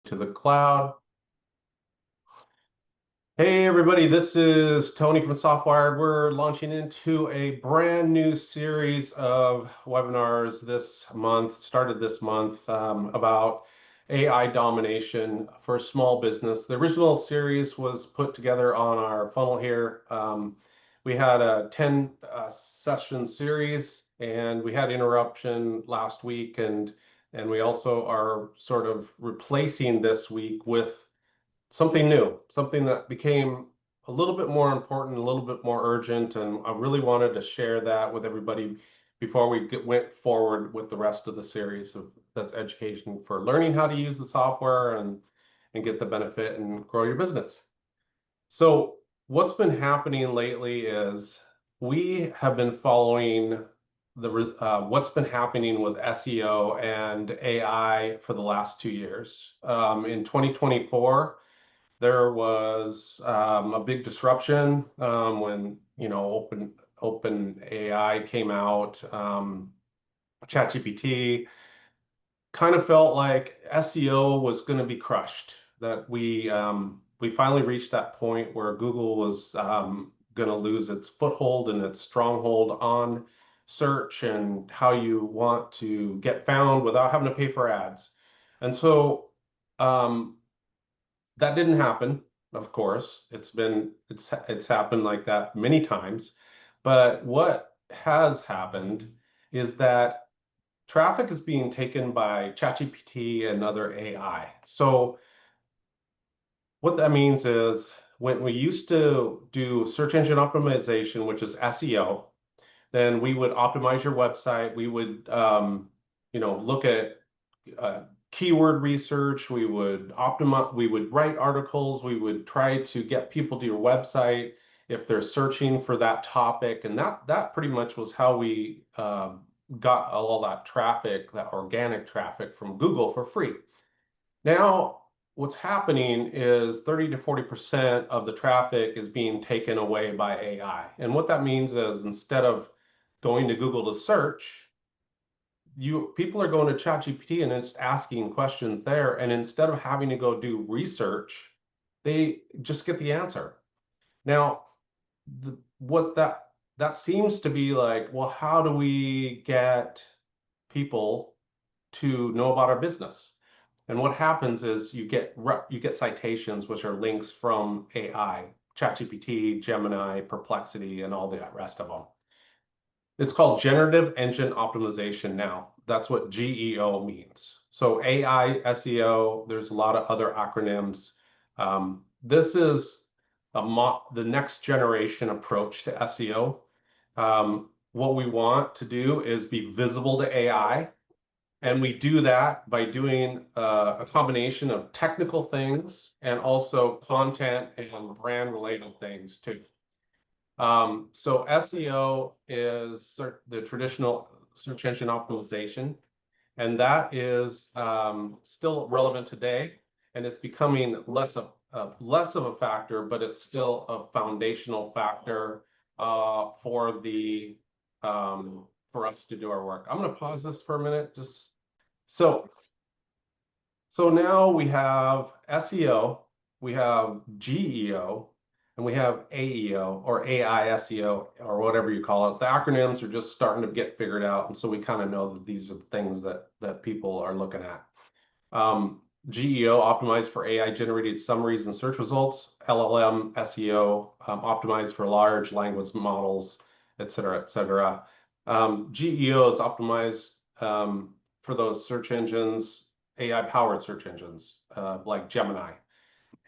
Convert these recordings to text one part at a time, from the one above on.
to the cloud. Hey everybody, this is Tony from Softwired. We're launching into a brand new series of webinars this month, started this month, about AI domination for small business. The original series was put together on our funnel here. We had a 10 session series, and we had interruption last week, and we also are sort of replacing this week with something new, something that became a little bit more important, a little bit more urgent, and I really wanted to share that with everybody before we went forward with the rest of the series of that's education for learning how to use the software and get the benefit and grow your business. So what's been happening lately is we have been following what's been happening with SEO and AI for the last 2 years. In 2024, there was a big disruption when open AI came out. ChatGPT kind of felt like SEO was going to be crushed. That we finally reached that point where Google was going to lose its foothold and its stronghold on search and how you want to get found without having to pay for ads. And so that didn't happen, of course. It's happened like that many times. But what has happened is that traffic is being taken by ChatGPT and other AI. So what that means is when we used to do search engine optimization, which is SEO, then we would optimize your website. We would look at keyword research. We would optimize, we would write articles, we would try to get people to your website if they're searching for that topic. And that pretty much was how we got all that traffic, that organic traffic from Google for free. Now, what's happening is 30 to 40% of the traffic is being taken away by AI. And what that means is instead of going to Google to search, people are going to ChatGPT and it's asking questions there, and instead of having to go do research, they just get the answer. Now, what that seems to be like, well, how do we get people to know about our business? And what happens is you get citations, which are links from AI, ChatGPT, Gemini, Perplexity, and all the rest of them. It's called Generative Engine Optimization now. That's what GEO means. So AI, SEO, there's a lot of other acronyms. This is the next generation approach to SEO. What we want to do is be visible to AI. And we do that by doing a combination of technical things and also content and brand related things too. So SEO is the traditional search engine optimization, and that is still relevant today, and it's becoming less of a factor, but it's still a foundational factor for us to do our work. I'm going to pause this for a minute, just so now we have SEO, we have GEO, and we have AEO or AI SEO or whatever you call it. The acronyms are just starting to get figured out, and so we kind of know that these are things that people are looking at. GEO, optimized for AI generated summaries and search results. LLM SEO, optimized for large language models, et cetera, et cetera. GEO is optimized for those search engines, AI powered search engines like Gemini.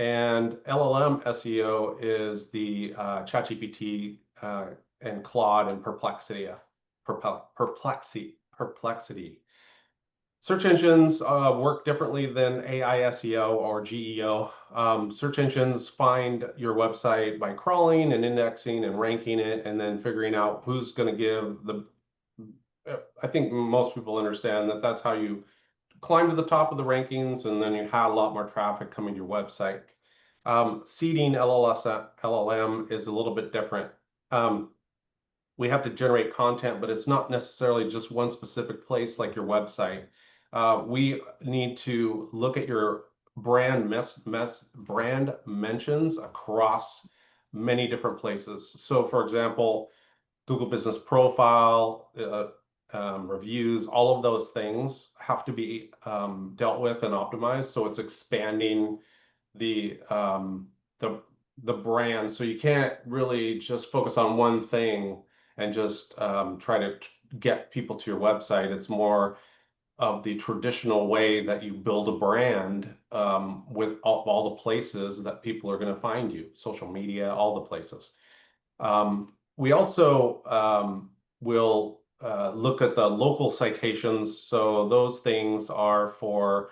And LLM SEO is the ChatGPT and Claude and Perplexity. Search engines work differently than AI SEO or GEO. Search engines find your website by crawling and indexing and ranking it, and then figuring out who's going to give I think most people understand that that's how you climb to the top of the rankings, and then you have a lot more traffic coming to your website. Seeding LLM is a little bit different. We have to generate content, but it's not necessarily just one specific place like your website. We need to look at your brand brand mentions across many different places. So for example, Google Business Profile, reviews, all of those things have to be dealt with and optimized. So it's expanding the um, the the brand. So you can't really just focus on one thing and just try to get people to your website. It's more of the traditional way that you build a brand, with all the places that people are going to find you, social media, all the places. We also will look at the local citations. So those things are for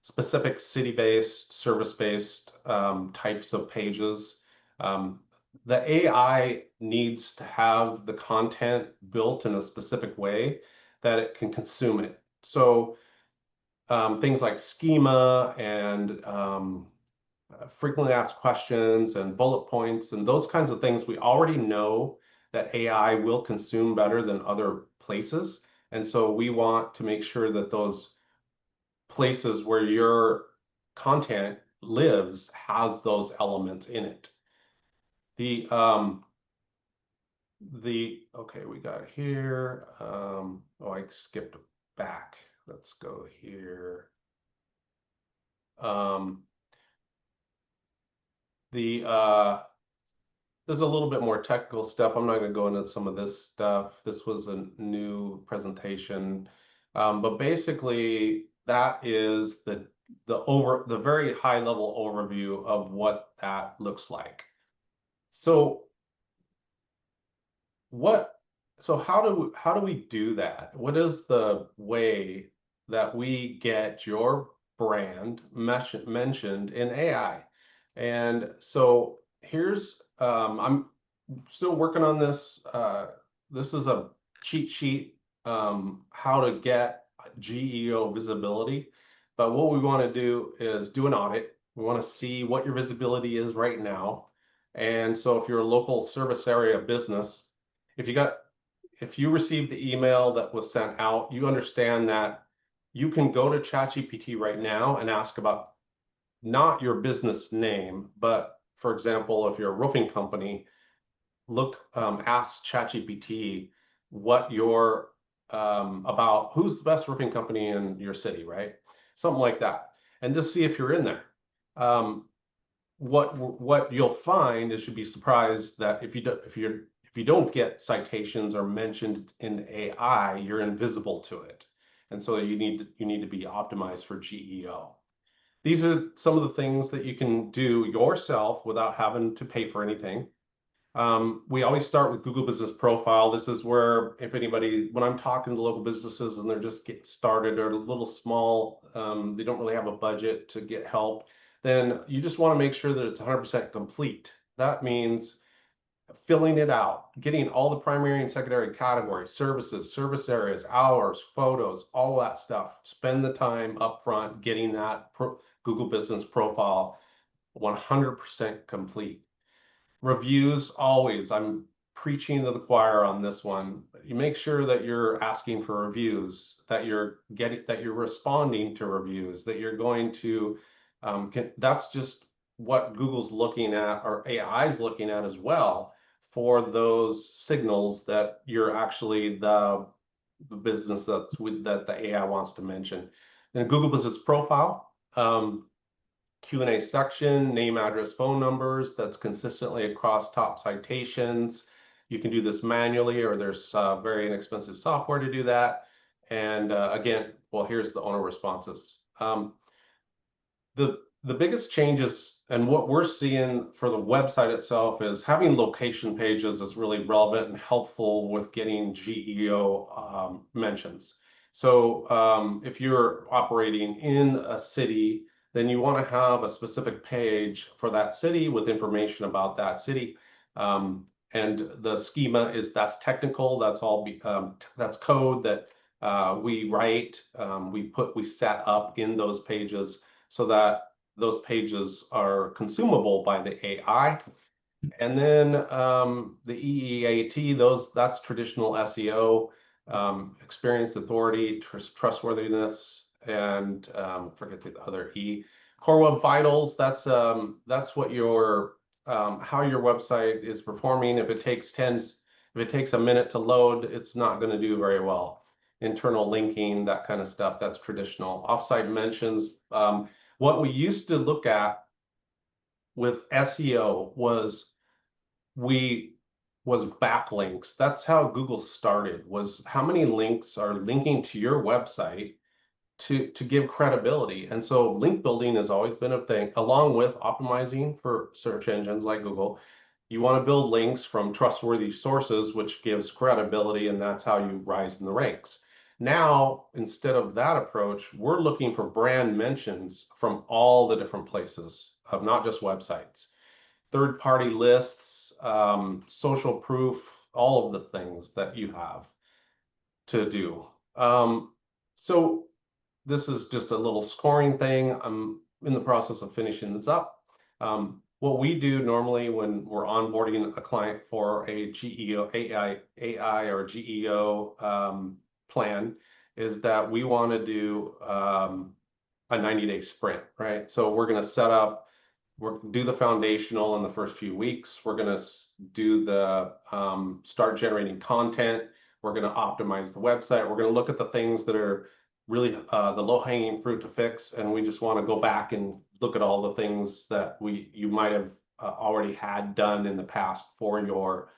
specific city-based, service-based types of pages. Um, the AI needs to have the content built in a specific way that it can consume it. So things like schema and frequently asked questions and bullet points and those kinds of things, we already know that AI will consume better than other places. And so we want to make sure that those places where your content lives has those elements in it. Okay, we got here. Oh, I skipped back. Let's go here. There's a little bit more technical stuff. I'm not going to go into some of this stuff. This was a new presentation, but basically that is the very high level overview of what that looks like. So how do we do that? What is the way that we get your brand mentioned in AI? And so here's I'm still working on this. This is a cheat sheet, how to get GEO visibility. But what we want to do is do an audit. We want to see what your visibility is right now. And so if you're a local service area business, if you received the email that was sent out, you understand that you can go to ChatGPT right now and ask about not your business name, but for example, if you're a roofing company, ask ChatGPT what your about who's the best roofing company in your city, right? Something like that, and just see if you're in there. What you'll find is you'll be surprised that if you don't get citations or mentioned in AI, you're invisible to it, and so you need to be optimized for GEO. These are some of the things that you can do yourself without having to pay for anything. We always start with Google Business Profile. This is where, if anybody, when I'm talking to local businesses and they're just getting started or a little small, they don't really have a budget to get help, then you just want to make sure that it's 100% complete. That means filling it out, getting all the primary and secondary categories, services, service areas, hours, photos, all that stuff. Spend the time up front getting that Google Business Profile 100% complete. Reviews, always, I'm preaching to the choir on this one. You make sure that you're asking for reviews, that you're responding to reviews, that you're going to, that's just what Google's looking at, or AI's looking at as well, for those signals that you're actually the business that the AI wants to mention. In Google Business Profile, Q&A section, name, address, phone numbers, that's consistently across top citations. You can do this manually, or there's very inexpensive software to do that. And again, well, here's the owner responses. The biggest changes and what we're seeing for the website itself is having location pages is really relevant and helpful with getting GEO mentions. So if you're operating in a city, then you want to have a specific page for that city with information about that city. And the schema that's technical. That's all. That's code that we write. We set up in those pages so that those pages are consumable by the AI. And then the EEAT, that's traditional SEO, experience, authority, trustworthiness, and forget the other E. Core Web Vitals, that's what your how your website is performing. If it takes a minute to load, it's not going to do very well. Internal linking, that kind of stuff, that's traditional. Offsite mentions. What we used to look at with SEO was backlinks. That's how Google started, was how many links are linking to your website to give credibility. And so link building has always been a thing, along with optimizing for search engines like Google. You want to build links from trustworthy sources, which gives credibility, and that's how you rise in the ranks. Now, instead of that approach, we're looking for brand mentions from all the different places of not just websites, third-party lists, social proof, all of the things that you have to do. So this is just a little scoring thing. I'm in the process of finishing this up. What we do normally when we're onboarding a client for a GEO, AI or GEO plan is that we want to do a 90-day sprint, right? So we're going to set up, do the foundational in the first few weeks. We're going to do the start generating content. We're going to optimize the website. We're going to look at the things that are really the low-hanging fruit to fix, and we just want to go back and look at all the things that you might have already had done in the past for your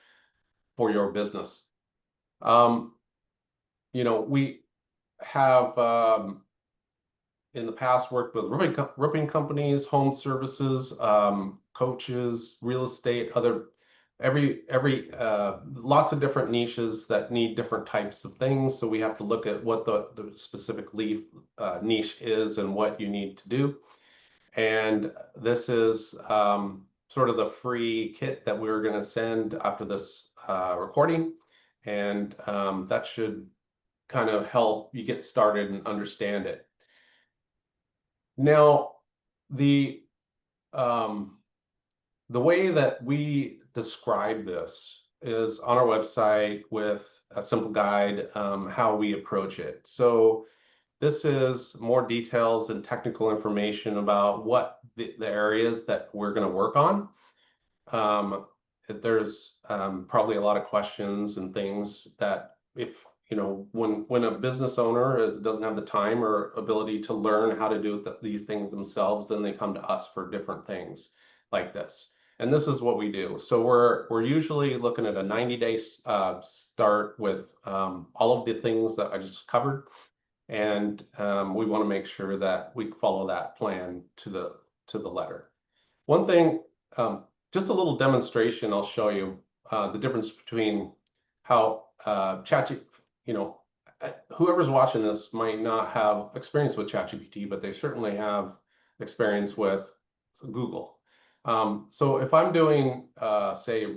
business. You know, we have in the past worked with roofing companies, home services, coaches, real estate, lots of different niches that need different types of things. So we have to look at what the specific niche is and what you need to do. And this is sort of the free kit that we're going to send after this recording. And that should kind of help you get started and understand it. Now, the way that we describe this is on our website with a simple guide, how we approach it. So this is more details and technical information about what the areas that we're going to work on. There's probably a lot of questions and things that when a business owner doesn't have the time or ability to learn how to do these things themselves, then they come to us for different things like this. And this is what we do. So we're usually looking at a 90-day start with all of the things that I just covered. And we want to make sure that we follow that plan to the letter. One thing, just a little demonstration, I'll show you the difference between how ChatGPT, whoever's watching this might not have experience with ChatGPT, but they certainly have experience with Google. So if I'm doing, say,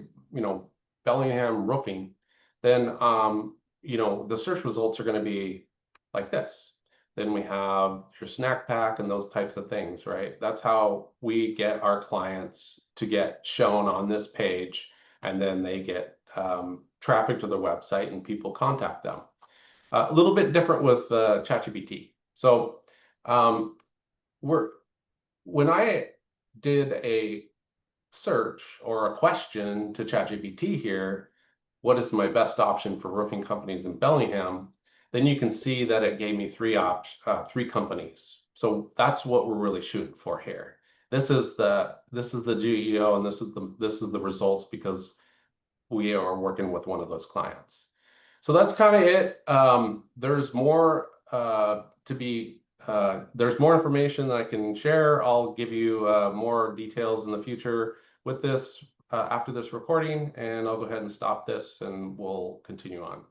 Bellingham roofing, then, the search results are going to be like this. Then we have your snack pack and those types of things, right? That's how we get our clients to get shown on this page, and then they get traffic to their website and people contact them. A little bit different with ChatGPT. So when I did a search or a question to ChatGPT here, what is my best option for roofing companies in Bellingham? Then you can see that it gave me three companies. So that's what we're really shooting for here. This is the GEO, and this is the results because we are working with one of those clients. So that's kind of it. There's more there's more information that I can share. I'll give you more details in the future with this after this recording, and I'll go ahead and stop this and we'll continue on.